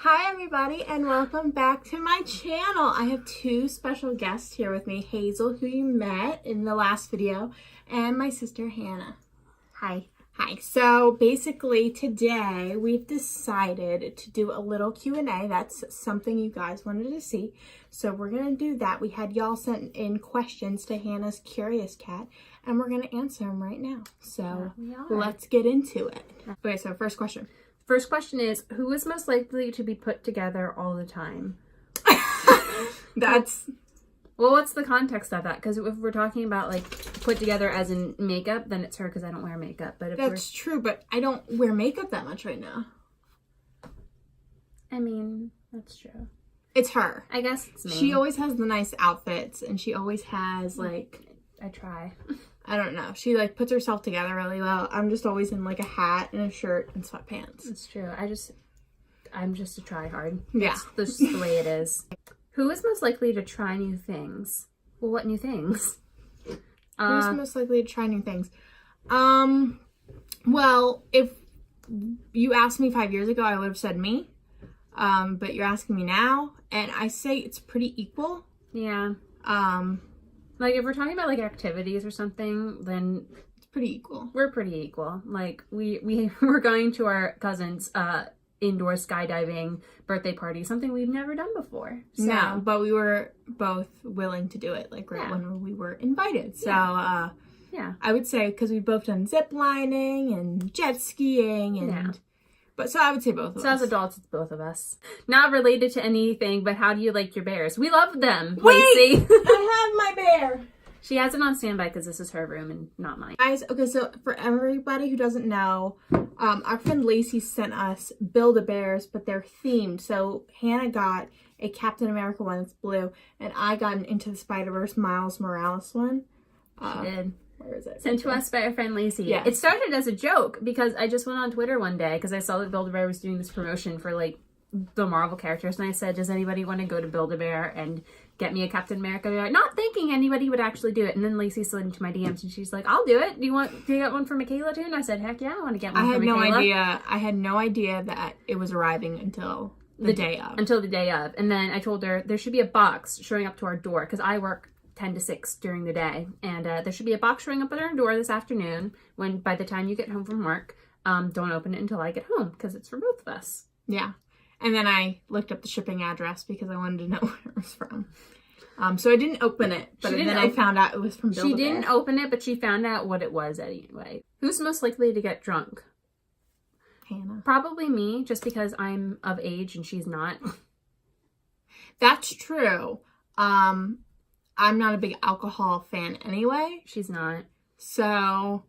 Hi everybody and welcome back to my channel. I have two special guests here with me, Hazel, who you met in the last video, and my sister Hannah. Hi. Hi. So basically today we've decided to do a little Q&A. That's something you guys wanted to see. So we're going to do that. We had y'all sent in questions to Hannah's Curious Cat and we're going to answer them right now. So let's get into it. Okay, so first question. First question is, who is most likely to be put together all the time? That's... Well, what's the context of that? Because if we're talking about, like, put together as in makeup, then it's her because I don't wear makeup. But if That's true, but I don't wear makeup that much right now. I mean, that's true. It's her. I guess it's me. She always has the nice outfits, and she always has, like... I try. I don't know. She, like, puts herself together really well. I'm just always in, like, a hat and a shirt and sweatpants. It's true. I'm just a try-hard. Yeah. That's just the way it is. Who is most likely to try new things? Well, what new things? Who's most likely to try new things? Well, if you asked me 5 years ago, I would have said me. But you're asking me now, and I say it's pretty equal. Yeah. Like, if we're talking about, like, activities or something, then... It's pretty equal. We're pretty equal. Like, we were going to our cousin's indoor skydiving birthday party, something we've never done before. So. No, but we were both willing to do it, like, right when we were invited. So, yeah. I would say, because we've both done zip lining and jet skiing and... Yeah. But so I would say both of us. So as adults, it's both of us. Not related to anything, but how do you like your bears? We love them, Wait! Lacey. I have my bear! She has it on standby because this is her room and not mine. Guys, okay, so for everybody who doesn't know, our friend Lacey sent us Build-A-Bears, but they're themed. So Hannah got a Captain America one that's blue, and I got an Into the Spider-Verse Miles Morales one. She did. Where is it? Sent to us by our friend Lacey. Yeah. It started as a joke because I just went on Twitter one day because I saw that Build-A-Bear was doing this promotion for, like, the Marvel characters, and I said, does anybody want to go to Build-A-Bear and get me a Captain America bear? Not thinking anybody would actually do it. And then Lacey slid into my DMs and she's like, I'll do it. Do you get one for Michaela too? And I said, heck yeah, I want to get one for Michaela. I had no idea that it was arriving until the day of. Until the day of. And then I told her there should be a box showing up to our door because I work 10 to 6 during the day. And there should be a box showing up at our door this afternoon when by the time you get home from work, don't open it until I get home because it's for both of us. Yeah. And then I looked up the shipping address because I wanted to know where it was from. So I didn't open it, but then I found out it was from Build-A-Bear. She didn't open it, but she found out what it was anyway. Who's most likely to get drunk? Hannah. Probably me, just because I'm of age and she's not. That's true. I'm not a big alcohol fan anyway. She's not. So...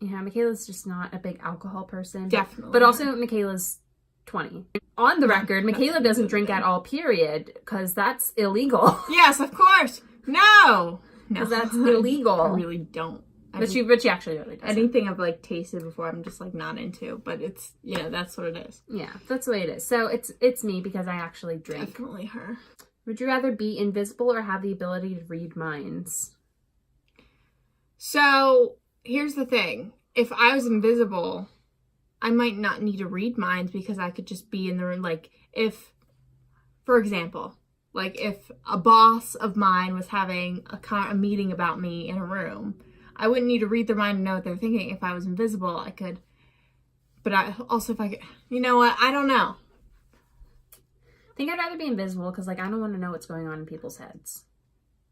Yeah, Michaela's just not a big alcohol person. Definitely. But also, Michaela's 20. On the record, Michaela doesn't drink at all, period, because that's illegal. Yes, of course. No. Because that's illegal. I really don't. But she actually really does. Anything I've, like, tasted before, I'm just, like, not into. But it's, you know, that's what it is. Yeah, that's the way it is. So it's me because I actually drink. Definitely her. Would you rather be invisible or have the ability to read minds? So, here's the thing. If I was invisible, I might not need to read minds because I could just be in the room. Like, if, for example, like, if a boss of mine was having a meeting about me in a room, I wouldn't need to read their mind and know what they're thinking. If I was invisible, I could. But if I could, you know what? I don't know. I think I'd rather be invisible because, like, I don't want to know what's going on in people's heads.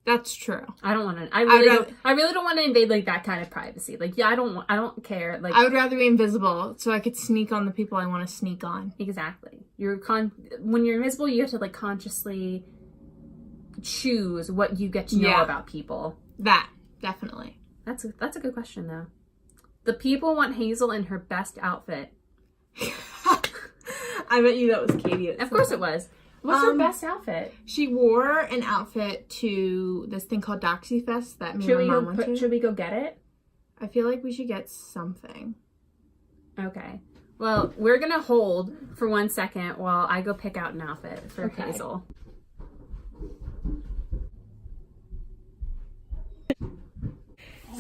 That's true. I don't want to. I really don't want to invade, like, that kind of privacy. Like, yeah, I don't care. Like, I would rather be invisible so I could sneak on the people I want to sneak on. Exactly. When you're invisible, you have to, like, consciously choose what you get to know about people. That definitely. That's a good question though. The people want Hazel in her best outfit. I bet you that was Katie. Of course it was. What's her best outfit? She wore an outfit to this thing called Doxy Fest that me and my mom went to. Should we go get it? I feel like we should get something. Okay. Well, we're going to hold for 1 second while I go pick out an outfit for Hazel.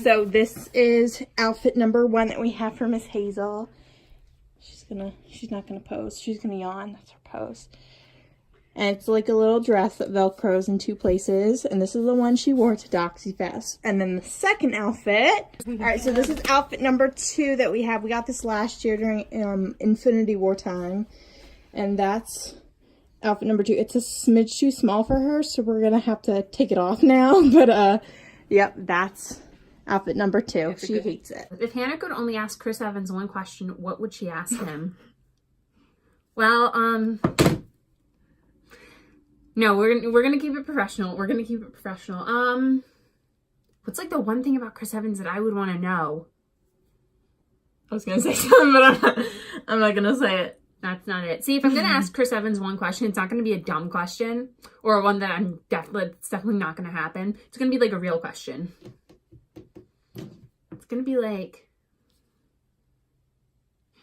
So this is outfit number 1 that we have for Miss Hazel. She's not gonna pose. She's gonna yawn. That's her pose. post. And it's like a little dress that velcros in 2 places. And this is the one she wore to Doxy Fest. And then the second outfit. Alright, so this is outfit number 2 that we have. We got this last year during Infinity War time. And that's outfit number 2. It's a smidge too small for her, so we're gonna have to take it off now. But yep, that's outfit number 2. She hates it. If Hannah could only ask Chris Evans one question, what would she ask him? Well, no, we're gonna keep it professional. We're gonna keep it professional. What's like the one thing about Chris Evans that I would want to know? I was gonna say something, but I'm not gonna say it. That's not it. See, if I'm gonna ask Chris Evans one question, it's not gonna be a dumb question or one that it's definitely not gonna happen. It's gonna be like a real question. It's gonna be like,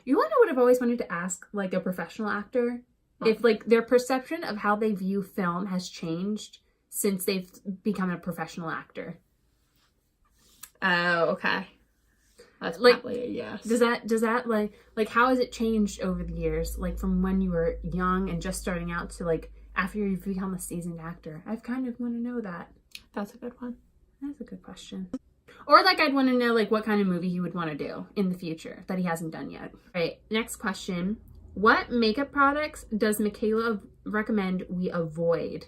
you wanna know what I've always wanted to ask like a professional actor? If like their perception of how they view film has changed since they've become a professional actor. Oh, okay. That's like, probably a yes. Does that like how has it changed over the years? Like from when you were young and just starting out to like after you've become a seasoned actor? I've kind of want to know that. That's a good one. That's a good question. Or like I'd want to know like what kind of movie he would want to do in the future that he hasn't done yet. All right, next question. What makeup products does Michaela recommend we avoid?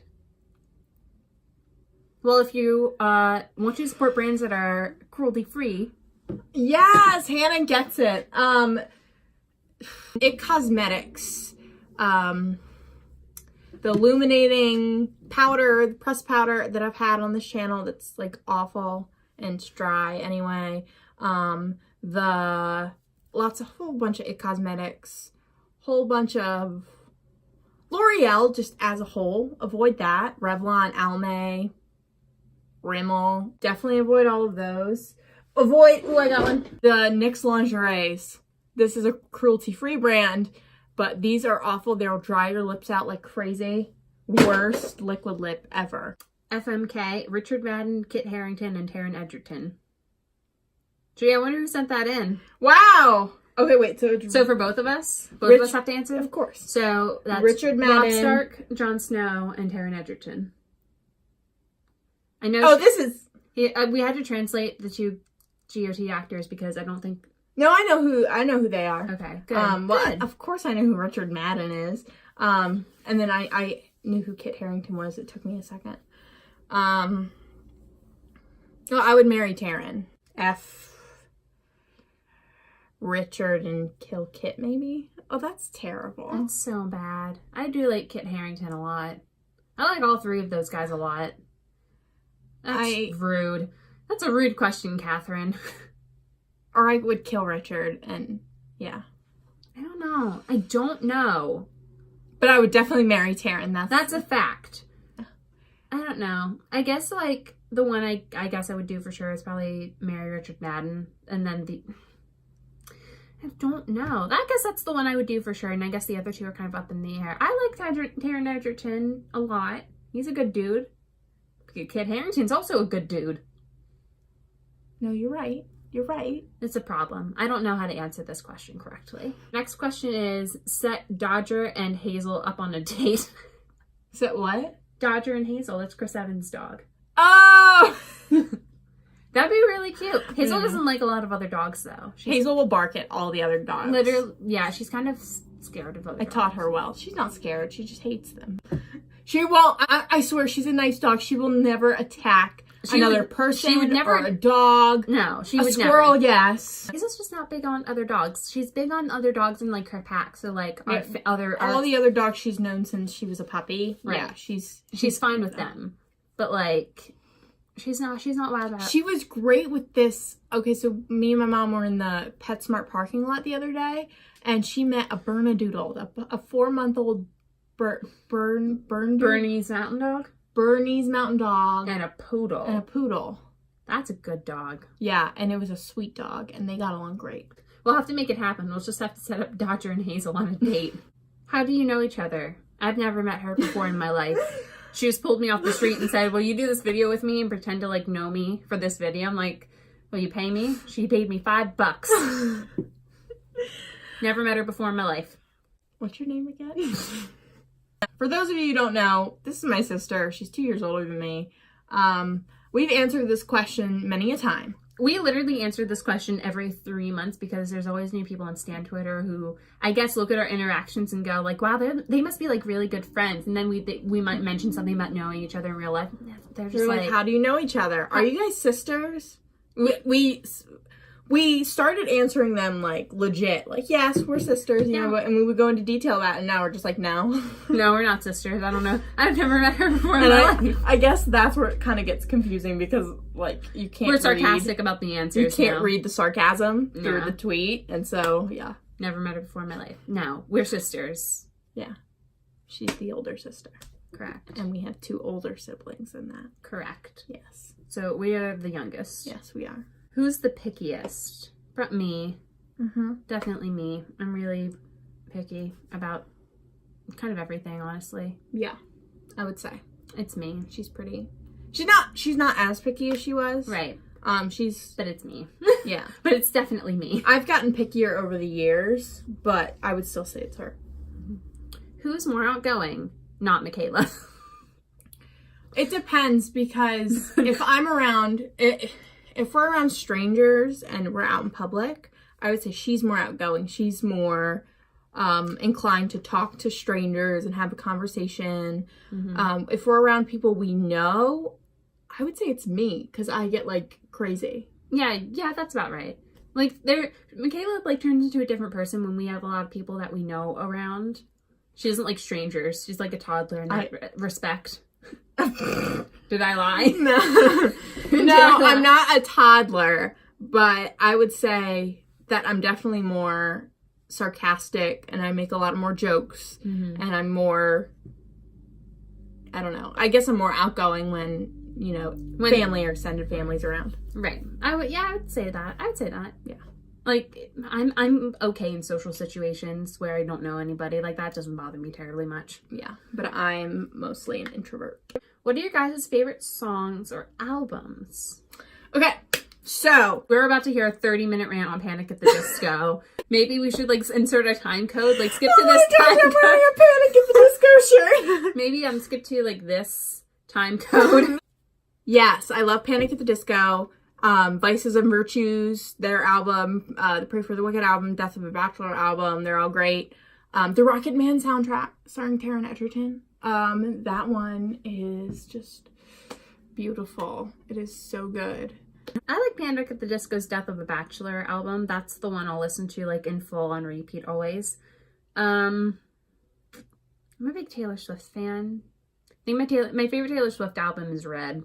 Well, if you want to support brands that are cruelty-free. Yes, Hannah gets it. It Cosmetics. The illuminating powder, the pressed powder that I've had on this channel that's like awful and dry anyway. Whole bunch of It Cosmetics. Whole bunch of L'Oreal just as a whole. Avoid that. Revlon, Almay, Rimmel. Definitely avoid all of those. Avoid, I got one. The NYX lingeries. This is a cruelty-free brand, but these are awful. They'll dry your lips out like crazy. Worst liquid lip ever. FMK, Richard Madden, Kit Harington, and Taron Egerton. Gee, I wonder who sent that in. Wow! Okay, wait, so for both of us? Both of us have to answer? Of course. So that's Richard Madden, Robb Stark, Jon Snow, and Taron Egerton. I know. Oh, this is... we had to translate the 2 GOT actors because I don't think... No, I know who they are. Okay, good. Well, good. Of course I know who Richard Madden is. And then I knew who Kit Harington was. It took me a second. Well, I would marry Taron. Richard and kill Kit, maybe? Oh, that's terrible. That's so bad. I do like Kit Harington a lot. I like all 3 of those guys a lot. That's rude. That's a rude question, Catherine. Or I would kill Richard, and yeah. I don't know. But I would definitely marry Taron. That's a fact. I don't know. I guess like the one I guess I would do for sure is probably marry Richard Madden, and then I don't know. I guess that's the one I would do for sure, and I guess the other 2 are kind of up in the air. I like Taron Egerton a lot. He's a good dude. Kit Harington's also a good dude. No, you're right. You're right. It's a problem. I don't know how to answer this question correctly. Next question is, set Dodger and Hazel up on a date. Set what? Dodger and Hazel. That's Chris Evans' dog. Oh! That'd be really cute. Hazel doesn't like a lot of other dogs, though. Hazel will bark at all the other dogs. Literally, yeah, she's kind of scared of other dogs. I taught her well. She's not scared. She just hates them. She won't. I swear, she's a nice dog. She will never attack another person. She would never. Or a dog. No, she would never. A squirrel, yes. Hazel's just not big on other dogs. She's big on other dogs in like her pack. So like all the other dogs she's known since she was a puppy. Right. Yeah, she's fine with them. But like. She's not wild about it. She was great with this. Okay, so me and my mom were in the PetSmart parking lot the other day, and she met a Bernedoodle, a 4-month-old Bernese Mountain Dog? Bernese Mountain Dog. And a poodle. That's a good dog. Yeah, and it was a sweet dog, and they got along great. We'll have to make it happen. We'll just have to set up Dodger and Hazel on a date. How do you know each other? I've never met her before in my life. She just pulled me off the street and said, will you do this video with me and pretend to like know me for this video? I'm like, will you pay me? She paid me $5. Never met her before in my life. What's your name again? For those of you who don't know, this is my sister. She's 2 years older than me. We've answered this question many a time. We literally answered this question every 3 months because there's always new people on Stan Twitter who, I guess, look at our interactions and go like, wow, they must be like really good friends. And then we might mention something about knowing each other in real life. They're just like, how do you know each other? Are you guys sisters? We started answering them like legit, like, yes, we're sisters, you know, and we would go into detail about it, and now we're just like, no. No, we're not sisters. I don't know. I've never met her before in And my life. I guess that's where it kind of gets confusing because, like, you can't We're sarcastic about the answers. You can't read the sarcasm through No. the tweet, and so, yeah. Never met her before in my life. No, we're sisters. Yeah. She's the older sister. Correct. And we have 2 older siblings than that. Correct. Yes. So we are the youngest. Yes, we are. Who's the pickiest? Me. Mm-hmm. Definitely me. I'm really picky about kind of everything, honestly. Yeah, I would say. It's me. She's pretty. She's not as picky as she was. Right. But it's me. Yeah. But it's definitely me. I've gotten pickier over the years, but I would still say it's her. Who's more outgoing? Not Michaela. It depends because if I'm around if we're around strangers and we're out in public, I would say she's more outgoing. She's more inclined to talk to strangers and have a conversation. Mm-hmm. If we're around people we know, I would say it's me because I get like crazy. Yeah, that's about right. Like Michaela like turns into a different person when we have a lot of people that we know around. She doesn't like strangers. She's like a toddler in that respect. Did I lie? No, I'm not a toddler, but I would say that I'm definitely more sarcastic and I make a lot more jokes and I'm more, I don't know, I guess I'm more outgoing when family or extended family's around. Right. I would say that. Yeah. Like, I'm okay in social situations where I don't know anybody. Like, that doesn't bother me terribly much. Yeah, but I'm mostly an introvert. What are your guys' favorite songs or albums? Okay, so we're about to hear a 30-minute rant on Panic at the Disco. Maybe we should, like, insert a time code. Like, skip to this time code. I'm wearing a Panic at the Disco shirt. Maybe skip to, like, this time code. Yes, I love Panic at the Disco. Vices and Virtues, their album, the Pray for the Wicked album, Death of a Bachelor album, they're all great. The Rocket Man soundtrack starring Taron Egerton, that one is just beautiful. It is so good. I like Panic at the Disco's Death of a Bachelor album. That's the one I'll listen to like in full on repeat always. I'm a big Taylor Swift fan. I think my favorite Taylor Swift album is Red,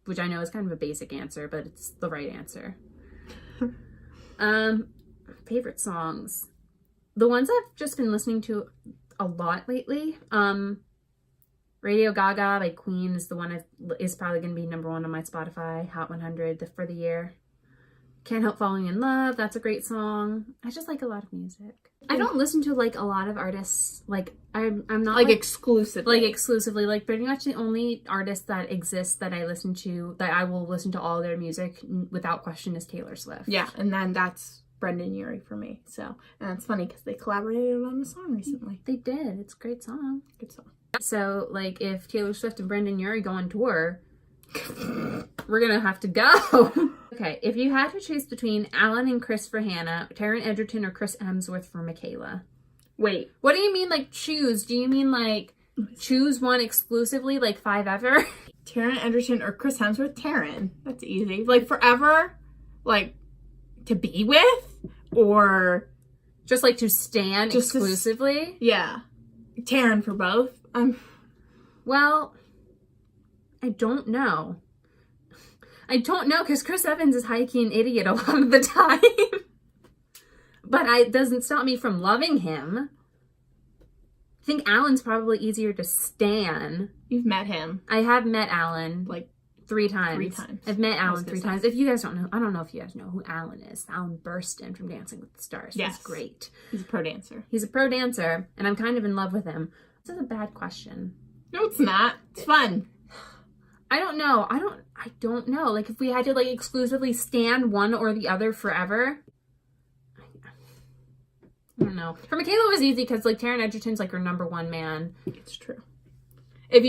which I know is kind of a basic answer, but it's the right answer. Favorite songs. The ones I've just been listening to a lot lately. Radio Gaga by Queen is the one is probably going to be number 1 on my Spotify Hot 100 for the year. Can't Help Falling in Love. That's a great song. I just like a lot of music. I don't listen to like a lot of artists. Like I'm not like exclusively. Like exclusively. Like pretty much the only artist that exists that I listen to, that I will listen to all their music without question, is Taylor Swift. Yeah, and then that's Brendan Urie for me. So, and it's funny because they collaborated on a song recently. They did. It's a great song. Good song. So, like, if Taylor Swift and Brendan Urie go on tour, we're gonna have to go. Okay, if you had to choose between Alan and Chris for Hannah, Taron Egerton or Chris Hemsworth for Michaela. Wait. What do you mean, like, choose? Do you mean, like, choose one exclusively, like, 5 ever? Taron Egerton or Chris Hemsworth? Taron. That's easy. Like, forever? Like, to be with? Or... just, like, to stand just exclusively? Yeah. Taron for both? Well, I don't know. I don't know, because Chris Evans is high-key an idiot a lot of the time. But it doesn't stop me from loving him. I think Alan's probably easier to stan. You've met him. I have met Alan. Like 3 times. 3 times. I've met Alan 3 times. If you guys don't know, I don't know if you guys know who Alan is. Alan Burstyn from Dancing with the Stars. Yes. He's great. He's a pro dancer. He's a pro dancer, and I'm kind of in love with him. This is a bad question. No, it's not. It's fun. I don't know. I don't know. Like, if we had to, like, exclusively stan one or the other forever. I don't know. For Michaela, it was easy because like Taron Egerton's like her number one man. It's true. If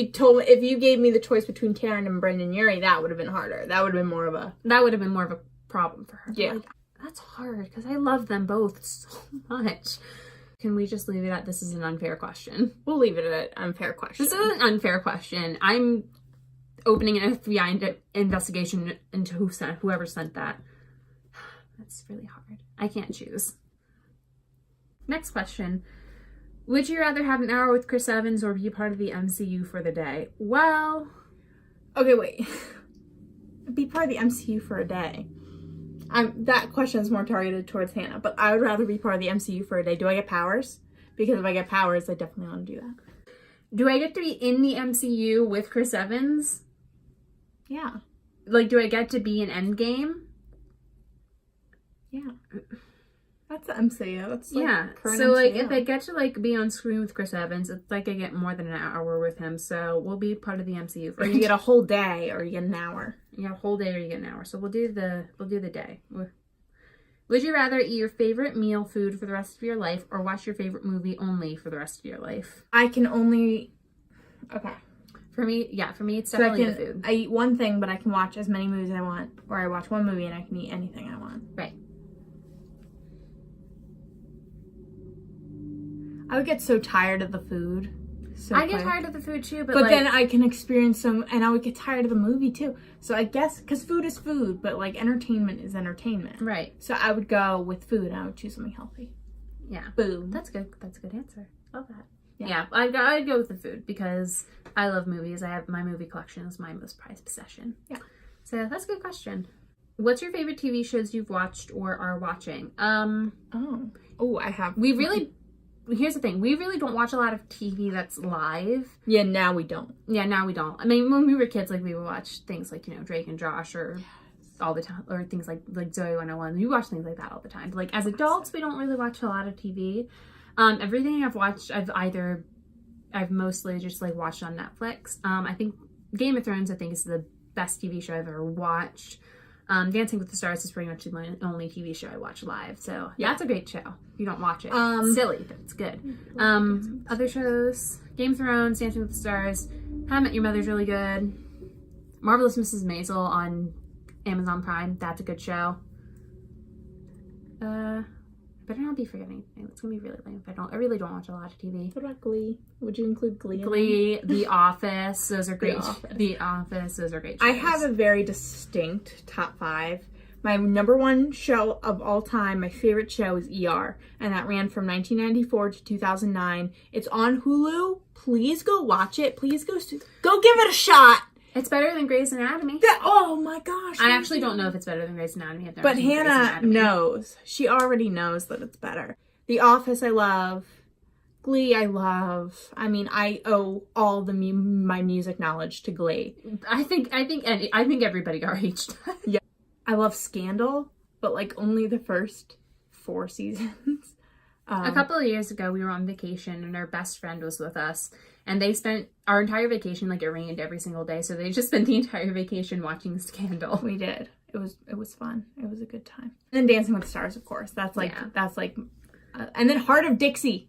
you gave me the choice between Taron and Brendan Urie, that would have been harder. That would have been more of a problem for her. Yeah. Like, that's hard because I love them both so much. Can we just leave it at this is an unfair question? We'll leave it at unfair question. This is an unfair question. I'm opening an FBI investigation into whoever sent that. That's really hard. I can't choose. Next question. Would you rather have an hour with Chris Evans or be part of the MCU for the day? Well... Okay, wait. Be part of the MCU for a day. That question is more targeted towards Hannah, but I would rather be part of the MCU for a day. Do I get powers? Because if I get powers, I definitely want to do that. Do I get to be in the MCU with Chris Evans? Yeah. Like, do I get to be in Endgame? Yeah. That's the MCU. That's like yeah. current So like, MCU. if I get to like be on screen with Chris Evans, it's like I get more than an hour with him. So we'll be part of the MCU. Or you get a whole day, or you get an hour. You get a whole day, or you get an hour. So we'll do the day. Would you rather eat your favorite meal food for the rest of your life, or watch your favorite movie only for the rest of your life? I can only. Okay. For me, it's So definitely the food. I eat one thing, but I can watch as many movies as I want, or I watch one movie and I can eat anything I want. Right. I would get so tired of the food. So I get quick. tired of the food too, but But then I can experience some, and I would get tired of the movie too. So I guess, because food is food, but like entertainment is entertainment. right. So I would go with food, and I would choose something healthy. Yeah. Boom. That's good. That's a good answer. Love that. Yeah. Yeah, I'd go with the food because I love movies. I have my movie collection is my most prized possession. Yeah. So that's a good question. What's your favorite TV shows you've watched or are watching? Oh, I have. Here's the thing. We really don't watch a lot of TV that's live. Yeah, now we don't. Yeah, now we don't. I mean, when we were kids, like we would watch things like, Drake and Josh or all the time, or things like Zoe 101. We watch things like that all the time. But like as adults, we don't really watch a lot of TV. Everything I've watched, I've mostly just like watched on Netflix. I think Game of Thrones, is the best TV show I've ever watched. Dancing with the Stars is pretty much the only TV show I watch live. So yeah, it's a great show. If you don't watch it, it's silly, but it's good. Other shows, Game of Thrones, Dancing with the Stars, How I Met Your Mother's really good. Marvelous Mrs. Maisel on Amazon Prime, that's a good show. I better not be forgetting anything. It's gonna be really lame if I really don't watch a lot of TV. What about Glee? Would you include Glee? Glee, The Office, those are great. The Office. Those are great I shows. have a very distinct top 5. My number one show of all time, my favorite show, is ER, and that ran from 1994 to 2009. It's on Hulu. Please go watch it. Please go give it a shot. It's better than Grey's Anatomy. Oh my gosh! I actually don't know if it's better than Grey's Anatomy. I've never But seen Grey's Hannah Anatomy. knows. She already knows that it's better. The Office, I love. Glee, I love. I mean, I owe all my music knowledge to Glee. I think everybody our age does. Yeah. I love Scandal, but like only the first 4 seasons. A couple of years ago, we were on vacation, and our best friend was with us, and they spent our entire vacation, like it rained every single day, so they just spent the entire vacation watching Scandal. We did. It was fun. It was a good time. And then Dancing with the Stars, of course. That's like and then Heart of Dixie.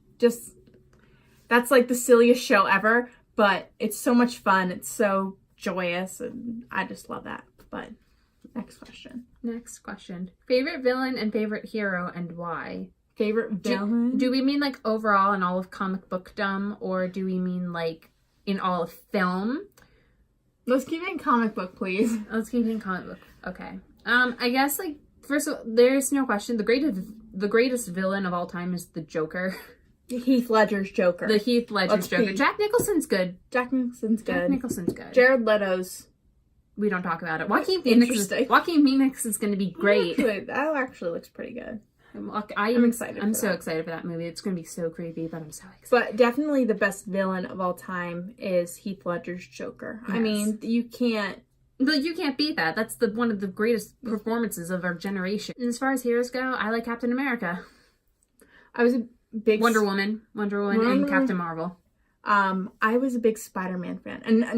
That's like the silliest show ever, but it's so much fun. It's so joyous, and I just love that. But next question. Favorite villain and favorite hero, and why? Favorite villain? Do we mean like overall in all of comic bookdom, or do we mean like in all of film? Let's keep it in comic book, please. Let's keep it in comic book. Okay. I guess like first of all, there's no question. The greatest villain of all time is the Joker. Heath Ledger's Joker. The Heath Ledger's Joker. Jack Nicholson's good. Jack Nicholson's good. Jared Leto's. We don't talk about it. Joaquin Phoenix is going to be great. That actually looks pretty good. I'm excited. I'm so excited for that movie. It's going to be so creepy, but I'm so excited. But definitely the best villain of all time is Heath Ledger's Joker. Yes. I mean, you can't beat that. That's one of the greatest performances of our generation. And as far as heroes go, I like Captain America. I was a big Wonder Woman, and Captain Marvel. I was a big Spider-Man fan, and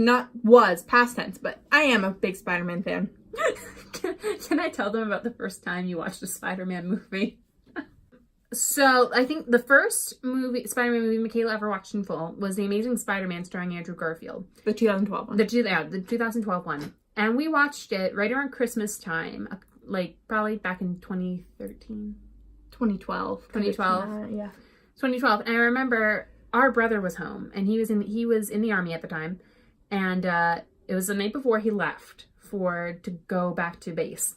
past tense, but I am a big Spider-Man fan. Can I tell them about the first time you watched a Spider-Man movie? So I think the first Spider-Man movie Michaela ever watched in full was The Amazing Spider-Man starring Andrew Garfield. The 2012 one. The 2012 one. And we watched it right around Christmas time, like probably back in 2013. 2012. 2012. Yeah. 2012. And I remember our brother was home, and he was in the army at the time, and it was the night before he left to go back to base.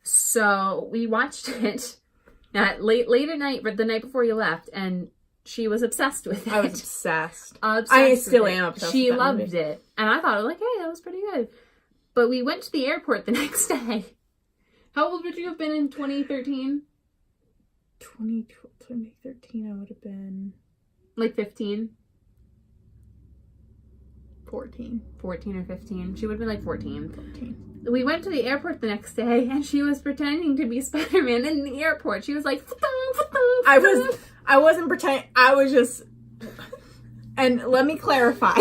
So we watched it at late at night, but the night before he left, and she was obsessed with it. I was obsessed. I still am obsessed. She with that loved movie. it, and I thought, like, hey, that was pretty good. But we went to the airport the next day. How old would you have been in 2013? 2013, I would have been Like 15? 14. 14 or 15. She would have been like 14. 14. We went to the airport the next day, and she was pretending to be Spider-Man in the airport. She was like, I wasn't pretending. I was just, and let me clarify.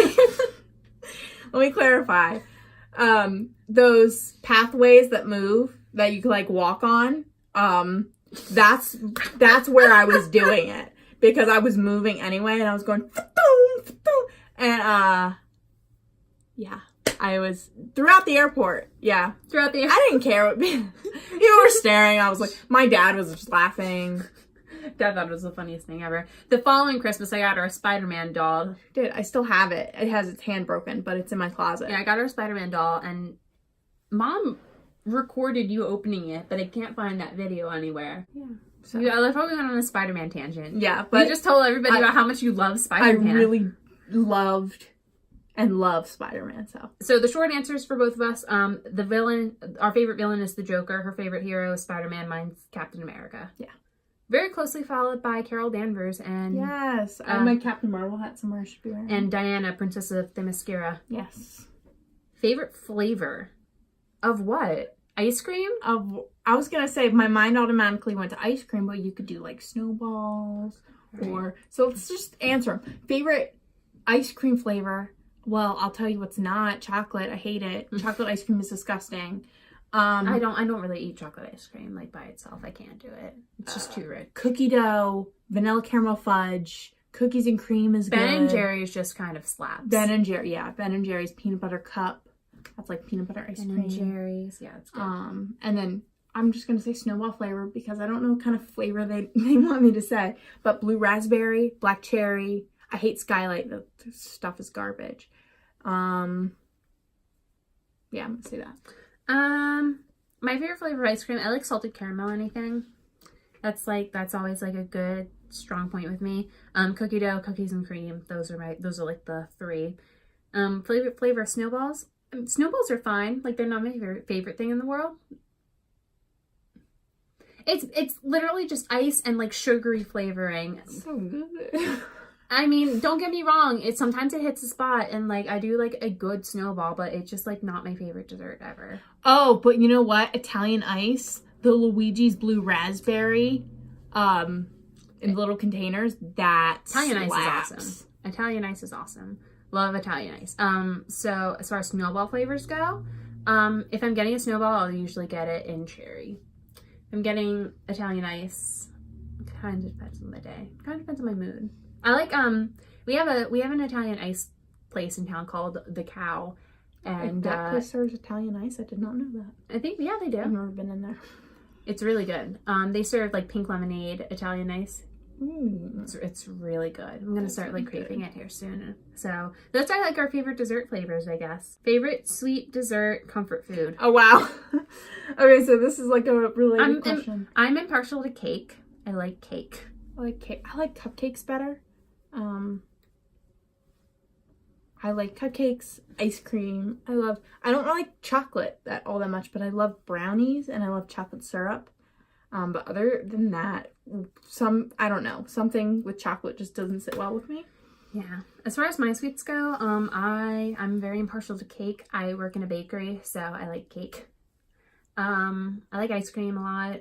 Those pathways that move, that you could like walk on, that's where I was doing it, because I was moving anyway, and I was going, and yeah, I was throughout the airport. Yeah, throughout the I didn't care what people were staring. I was like, my dad was just laughing. Dad thought it was the funniest thing ever. The following Christmas, I got her a Spider-Man doll. Dude, I still have it. It has its hand broken, but it's in my closet. Yeah, I got her a Spider-Man doll, and Mom recorded you opening it, but I can't find that video anywhere. Yeah. So yeah, I probably went on a Spider-Man tangent. Yeah, but you but just told everybody about how much you love Spider-Man. I really loved and love Spider-Man. So the short answers for both of us: the villain, our favorite villain is the Joker. Her favorite hero is Spider-Man. Mine's Captain America. Yeah. Very closely followed by Carol Danvers and yes, I have my Captain Marvel hat somewhere. I should be wearing. And Diana, Princess of Themyscira. Yes. Favorite flavor of what? Ice cream? I was gonna say my mind automatically went to ice cream, but you could do like snowballs or so. Let's just answer them. Favorite ice cream flavor. Well, I'll tell you what's not chocolate. I hate it. Chocolate ice cream is disgusting. I don't really eat chocolate ice cream like by itself. I can't do it. It's just too rich. Cookie dough, vanilla caramel fudge, cookies and cream is good. Ben and Jerry's just kind of slaps. Ben and Jerry's peanut butter cup. That's like peanut butter ice cream. Ben and Jerry's, yeah, it's good. And then I'm just gonna say snowball flavor because I don't know what kind of flavor they want me to say. But blue raspberry, black cherry. I hate Skylight. The stuff is garbage. Yeah, I'm gonna say that. My favorite flavor of ice cream, I like salted caramel anything. That's always like a good strong point with me. Cookie dough, cookies and cream, those are like the three. Flavor of snowballs. Snowballs are fine. Like, they're not my favorite thing in the world. It's literally just ice and like sugary flavoring. So good. I mean, don't get me wrong. Sometimes it hits a spot, and like I do like a good snowball, but it's just like not my favorite dessert ever. Oh, but you know what? Italian ice, the Luigi's blue raspberry, in little containers. That Italian slaps. ice is awesome. Italian ice is awesome. Love Italian ice. So as far as snowball flavors go, if I'm getting a snowball, I'll usually get it in cherry. If I'm getting Italian ice, it kind of depends on the day. Kind of depends on my mood. I like we have an Italian ice place in town called The Cow, and that place serves Italian ice. I did not know that. I think they do. I've never been in there. It's really good. They serve like pink lemonade Italian ice. It's really good. I'm gonna start like craving it here soon. So those are like our favorite dessert flavors, I guess. Favorite sweet dessert comfort food. Oh wow. Okay, so this is like a related question. I'm impartial to cake. I like cake. I like cake. I like cupcakes better. I like cupcakes, ice cream. I don't like chocolate all that much, but I love brownies and I love chocolate syrup. But other than that, I don't know, something with chocolate just doesn't sit well with me. Yeah. As far as my sweets go, I'm very impartial to cake. I work in a bakery, so I like cake. I like ice cream a lot.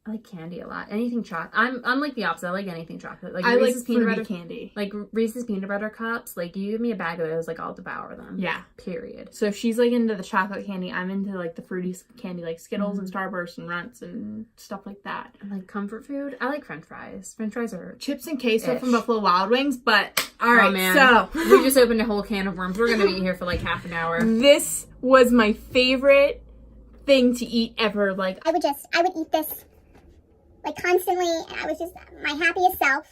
I like candy a lot. Anything chocolate. I'm like the opposite. I like anything chocolate. Like I like Reese's peanut butter candy. Like Reese's peanut butter cups. Like you give me a bag of those, like I'll devour them. Yeah. Period. So if she's like into the chocolate candy, I'm into like the fruity candy, like Skittles and Starburst and Runts and stuff like that. And like comfort food. I like French fries. French fries are Chips and queso from Buffalo Wild Wings, but all right. Oh, man. So we just opened a whole can of worms. We're gonna be here for like half an hour. This was my favorite thing to eat ever. Like I would eat this like constantly, and I was just my happiest self.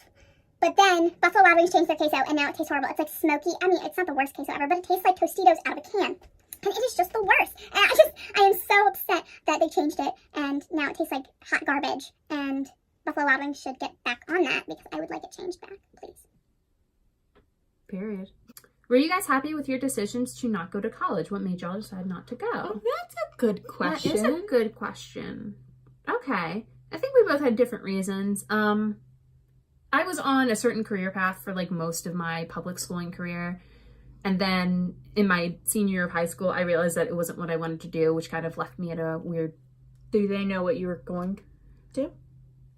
But then Buffalo Wild Wings changed their queso, and now it tastes horrible. It's like smoky. I mean, it's not the worst queso ever, but it tastes like Tostitos out of a can. And it is just the worst. And I am so upset that they changed it, and now it tastes like hot garbage. And Buffalo Wild Wings should get back on that, because I would like it changed back, please. Period. Were you guys happy with your decisions to not go to college? What made y'all decide not to go? oh, that's a good question. That is a good question. Okay. I think we both had different reasons. I was on a certain career path for like most of my public schooling career. And then in my senior year of high school, I realized that it wasn't what I wanted to do, which kind of left me at a weird... Do they know what you were going to do?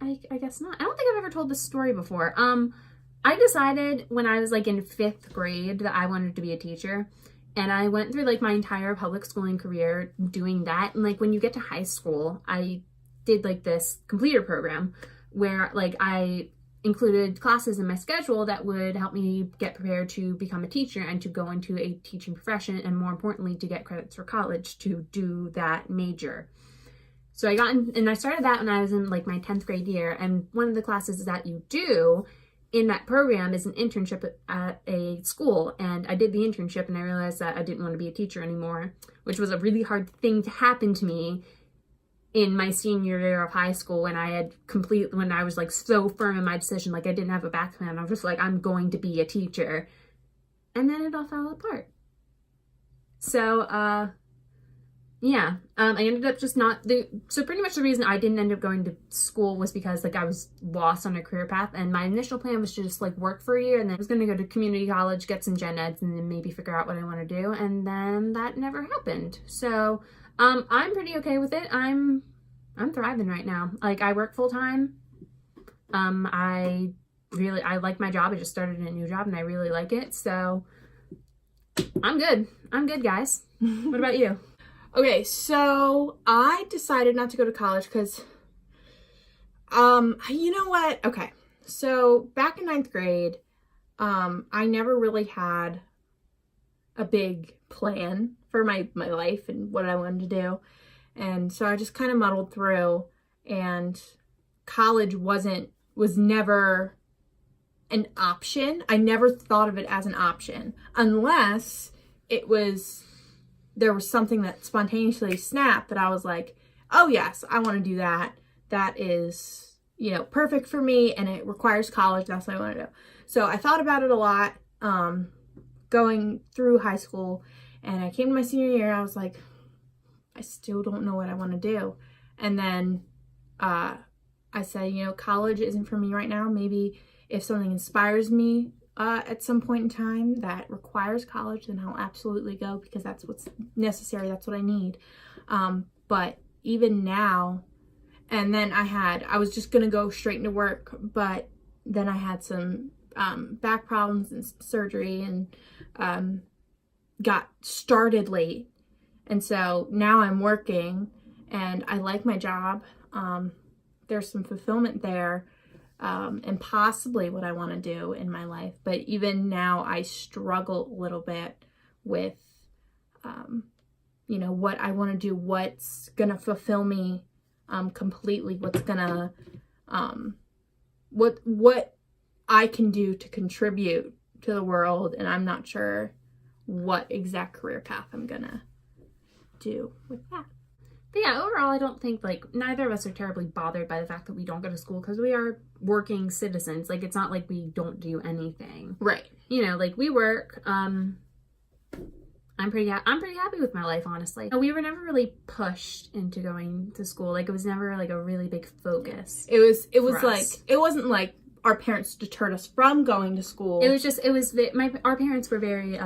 I guess not. I don't think I've ever told this story before. I decided when I was like in 5th grade that I wanted to be a teacher. And I went through like my entire public schooling career doing that. And like when you get to high school, I did like this completer program where like I included classes in my schedule that would help me get prepared to become a teacher and to go into a teaching profession, and more importantly to get credits for college to do that major. So I got in, and I started that when I was in like my 10th grade year, and one of the classes that you do in that program is an internship at a school. And I did the internship, and I realized that I didn't want to be a teacher anymore, which was a really hard thing to happen to me in my senior year of high school, when I was like so firm in my decision, like I didn't have a back plan. I was just like, I'm going to be a teacher. And then it all fell apart. So, yeah, I ended up just so pretty much the reason I didn't end up going to school was because like I was lost on a career path, and my initial plan was to just like work for a year, and then I was going to go to community college, get some gen eds, and then maybe figure out what I want to do. And then that never happened. So, I'm pretty okay with it. I'm thriving right now. Like I work full time. I like my job. I just started a new job and I really like it. So I'm good. I'm good, guys. What about you? Okay, so I decided not to go to college because, you know what? Okay, so back in 9th grade, I never really had a big plan for my life and what I wanted to do. And so I just kind of muddled through, and college was never an option. I never thought of it as an option unless there was something that spontaneously snapped that I was like, oh yes, I want to do that. That is, perfect for me, and it requires college. That's what I want to do. So I thought about it a lot, going through high school, and I came to my senior year, I was like, I still don't know what I want to do. And then I said, college isn't for me right now. Maybe if something inspires me at some point in time that requires college, then I'll absolutely go, because that's what's necessary. That's what I need. But even now, and then I was just going to go straight into work, but then I had some back problems and surgery, and got started late. And so now I'm working, and I like my job. There's some fulfillment there, and possibly what I want to do in my life. But even now I struggle a little bit with, what I want to do, what's going to fulfill me completely, what's going to, what I can do to contribute to the world. And I'm not sure what exact career path I'm going to do with that. But yeah, overall, I don't think, like, neither of us are terribly bothered by the fact that we don't go to school, because we are working citizens. Like, it's not like we don't do anything. Right. Like, we work. I'm pretty happy with my life, honestly. We were never really pushed into going to school. Like, it was never, like, a really big focus. It was like, it wasn't like our parents deterred us from going to school. It was just, our parents were very,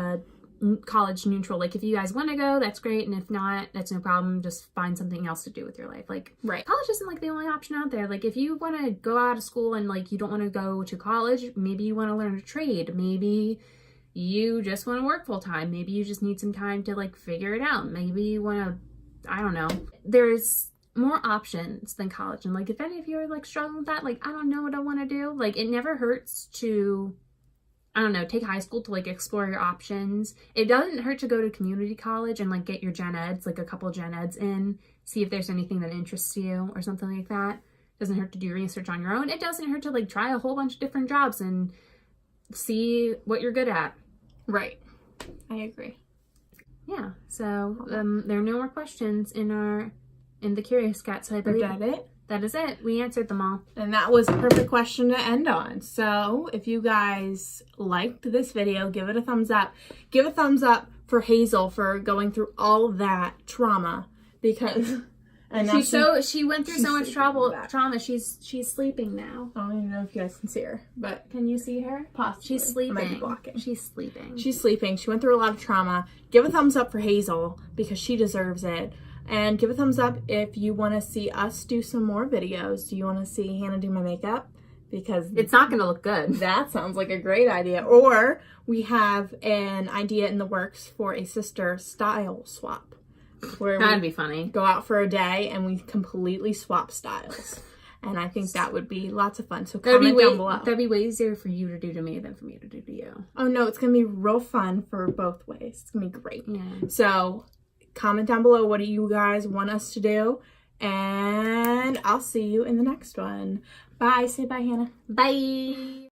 college neutral. Like, if you guys want to go, that's great, and if not, that's no problem. Just find something else to do with your life. Like, Right. college isn't like the only option out there. Like, if you want to go out of school and like you don't want to go to college, maybe you want to learn a trade. Maybe you just want to work full time. Maybe you just need some time to like figure it out. Maybe you want to, I don't know. There's more options than college, and like if any of you are like struggling with that, like I don't know what I want to do. Like, it never hurts to, I don't know, take high school to like explore your options. It doesn't hurt to go to community college and like get your gen eds, like a couple gen eds in, see if there's anything that interests you or something like that. It doesn't hurt to do research on your own. It doesn't hurt to like try a whole bunch of different jobs and see what you're good at. Right. I agree. Yeah. So there are no more questions in the Curious Cat. So I Is believe that it? that is it. We answered them all. And that was a perfect question to end on. So if you guys liked this video, give it a thumbs up. Give a thumbs up for Hazel for going through all of that trauma, because and now She went through she's so much sleeping back. trauma. She's sleeping now. I don't even know if you guys can see her, but Can you see her? possibly. She's I sleeping. might be blocking. She's sleeping. She's sleeping. She went through a lot of trauma. Give a thumbs up for Hazel because she deserves it. And give a thumbs up if you want to see us do some more videos. Do you want to see Hannah do my makeup? Because It's not going to look good. that sounds like a great idea. Or we have an idea in the works for a sister style swap, where That'd we be funny. go out for a day and we completely swap styles. And I think that would be lots of fun. So comment down below. That'd be way easier for you to do to me than for me to do to you. Oh no, it's going to be real fun for both ways. It's going to be great. Yeah. So comment down below what do you guys want us to do. And I'll see you in the next one. Bye. Say bye, Hannah. Bye.